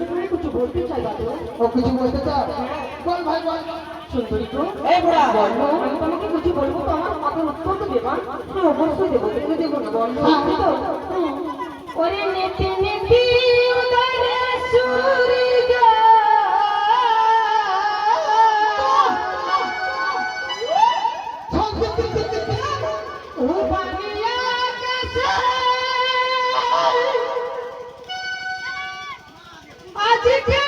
তোমাকে কিছু বলতে চাই দাদু। ও কিছু বলতে চাও? বল ভাই বল। সুন্দরী তো এই বুড়া বলো, আমি তোমাকে কিছু বলবো তো আমার কথার উত্তর তো দেবা? হ্যাঁ অবশ্যই দেবো, তুমি দেবো না বলো? তো ওরে নেতি নেতি উদরে সূর্য উবানিয়া কাছে আজকে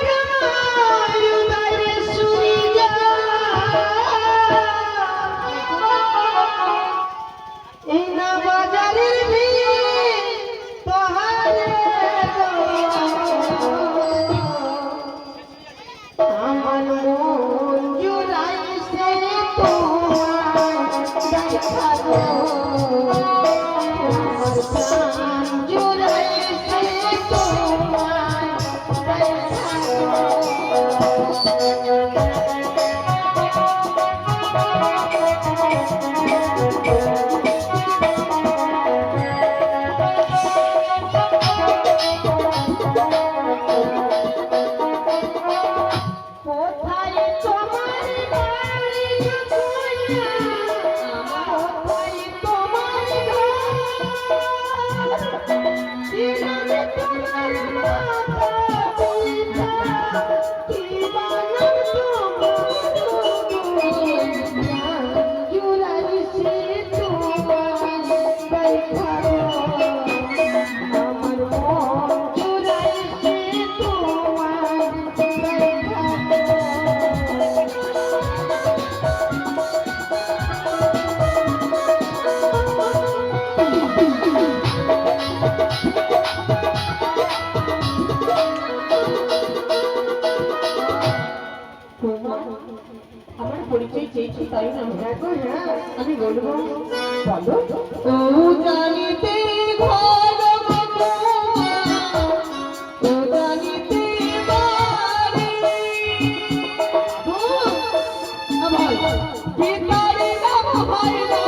আমার পরিচয় চেয়েছি তাই না? হ্যাঁ আমি বলবো, বলো। ও জানিতে ঘর ও জানিতে বাড়ি ভিতরে নাম হয় না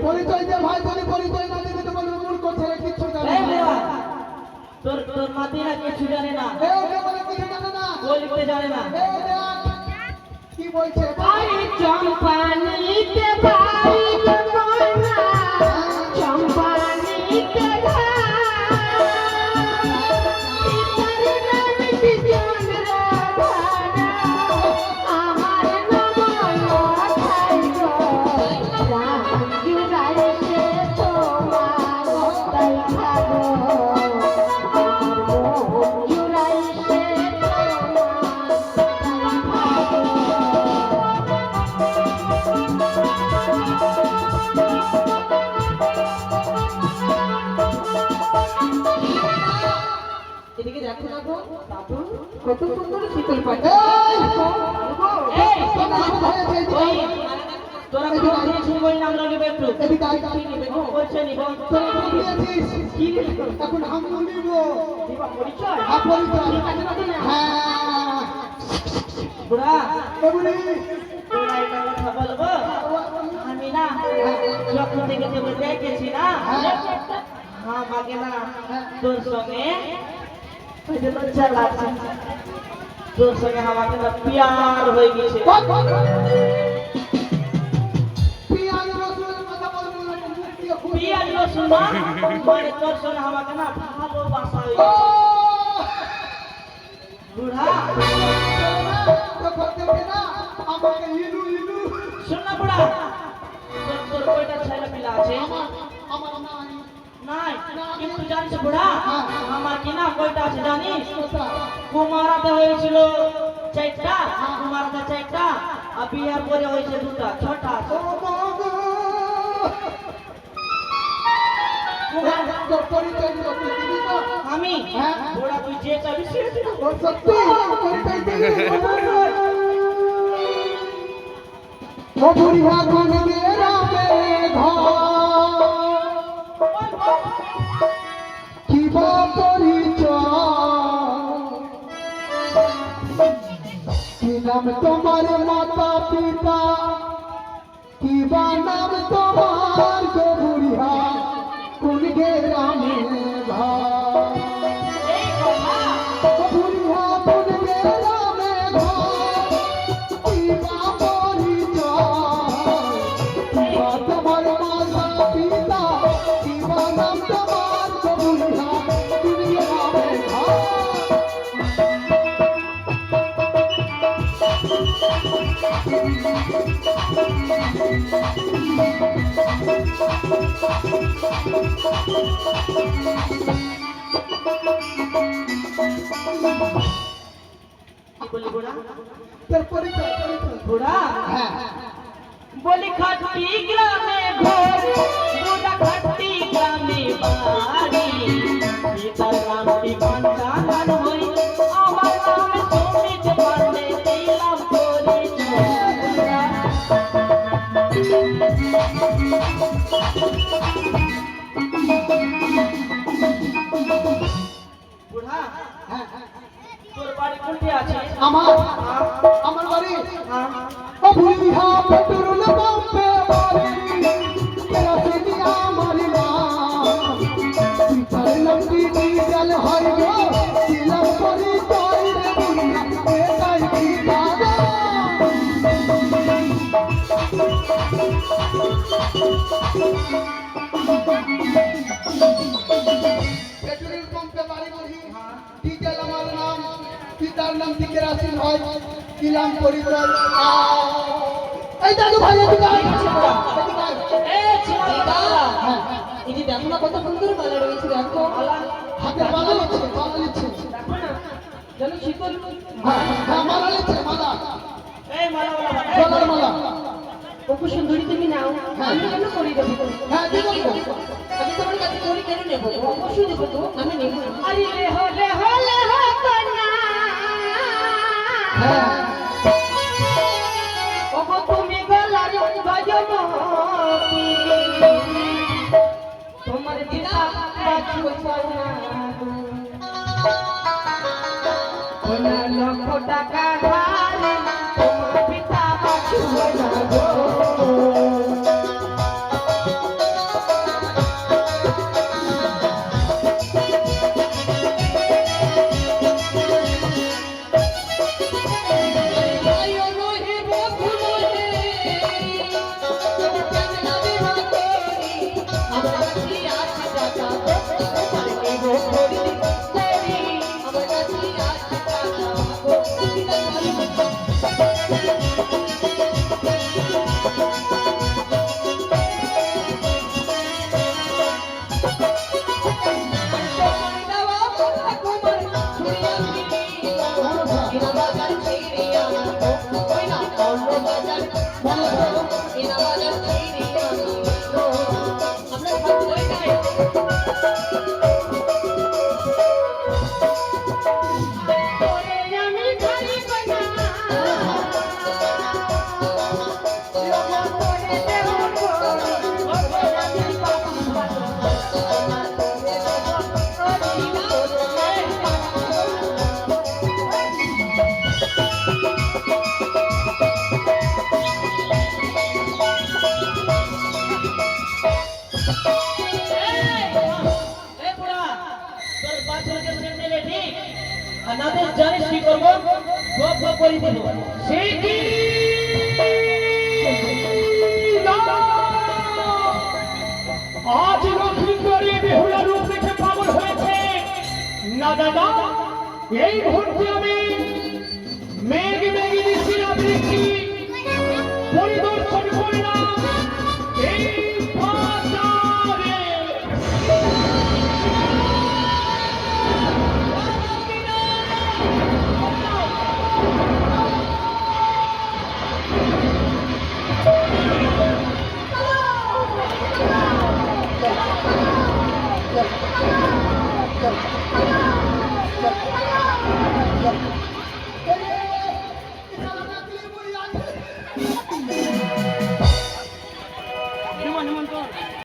পরিচয় দে ভাই, যদি পরিচয় না দিবি তো বলবো মূর্খ ছেলে, কিচ্ছু জানে না। তোর তোর মাতিরা কিছু জানে না, কিছু জানে না, বলতে জানে না। কি বলছে? চম্পানিতে বাড়ি গোনা, চম্পানিতে এদিকে দেখো না গো দাদু, কত সুন্দর শীতল পাখি। তোরা কোন দিন বলি না আমরা নেব একটু এদিকে আই কি নেবে গো বলছে নিব তোরা কোন দিয়েছিস কি নিব এখন আমরা নিব দিবা পরিচয় পরিচয় হ্যাঁ বুড়া বুড়ি তোরা একটা কথা বলবো আমি না যখন থেকে তোকে দেখেছি না আমাকে না তোর সঙ্গে ওই যে লজ্জা লাগছে তোর সঙ্গে আমাকে না প্যার হয়ে গেছে পিয়াজ রসুনের কথা বলবো না, মুখ দিয়ে খুব- পিয়াজ রসুন না মানে তোর সঙ্গে আমাকে না ভালোবাসা হয়ে ও! গেছে বুড়া যখন দেখে না, আমাকে ইলু ইলু। শোন না বুড়া তোর কয়টা ছেলে পিলা আছে আমার নাই। নাই কিন্তু জানিস বুড়া আমার কি না কয়টা আছে জানিস কোথায়? কুমারাতে হয়েছিল 4টা কুমারাতে 4টা আর বিয়ার পরে হয়েছে 2টা 6টা ও মা গো! তোর পরিচয় দিও, তুই দিবি তো? আমি হ্যাঁ। বুড়া তুই যে চাবি সে দিবি। ও সত্যি? পরিচয় দিবি? ও বুড়িয়া কোন গ্রামে ঘর, কি বা পরিচয়, কি নাম তোমার মাতা পিতা, কি বা নাম তোমার গো বুড়িয়া কোন গ্রামে ঘর, এই কথা ও বুড়িয়া কোন গ্রামে ঘর, কি বা পরিচয়, কি বা তোমার মাতা পিতা, কি বা নাম তোমার গো বুড়িয়া কোন গ্রামে ঘর। কি বলি বুড়া তোর পরিচয় পরিচয়। বুড়া হ্যাঁ বলি খাটি গ্রামে ঘর বুড়া খাটি গ্রামে বাড়ি পিতার নামটি পাঞ্চানন হই আমার নাম সুমিত পান্ডে দিলাম পরিচয় বুড়া বুড়া হ্যাঁ তোর বাড়ি কোনটি আছে আমার আমার বাড়ি হ্যাঁ ও বুড়িয়া পেট্রোল পাম্পে বাড়ি কেরাসিনি আমার নাম পিতার লম্বি ডিজেল হয় গো দিলাম পরিচয় রে বুড়িয়া এটাই ঠিকানা পেট্রোল পাম্পে বাড়ি বুড়ি ডিজেল আমার নাম পিতার নাম কি কেরাসিন হয় দিলাম পরিচয় এই দাদু ভাই এদিকে আয়, এদিকে আয়। এই ছিল দাদা হ্যাঁ এই যে দেখো না কত সুন্দর মালা রয়েছে দেখো মালা হাতে মালা নিচ্ছে মালা নিচ্ছে দেখো না যেন শীতল হ্যাঁ মালা নিচ্ছে মালা এই মালা গলার মালা অপু সুন্দরী তুমি নাও আমি কেন করি দেবো হ্যাঁ দিব তো। আমি তোমার কাছে করি কেন নেবো অবশ্যই দেবো তো আমি নেবো আরে রে হলে হলে কন্যা হ্যাঁ ওগো তুমি গলার বাজমতি তোমার দিদা বাছু না কোনা লক্ষ টাকা ধারে তোমার পিতা বাছু না গো আর না তো জানিস কি করবো সব করে দেবো সে কি আজ লক্ষ্মীন্দরী বেহুলা রূপ দেখে পাগল হয়েছে না দাদা এই মুহূর্তে আমি মেঘ মেঘিনী শিলাবৃষ্টি পরিদর্শন করলাম এই বাজারে। চল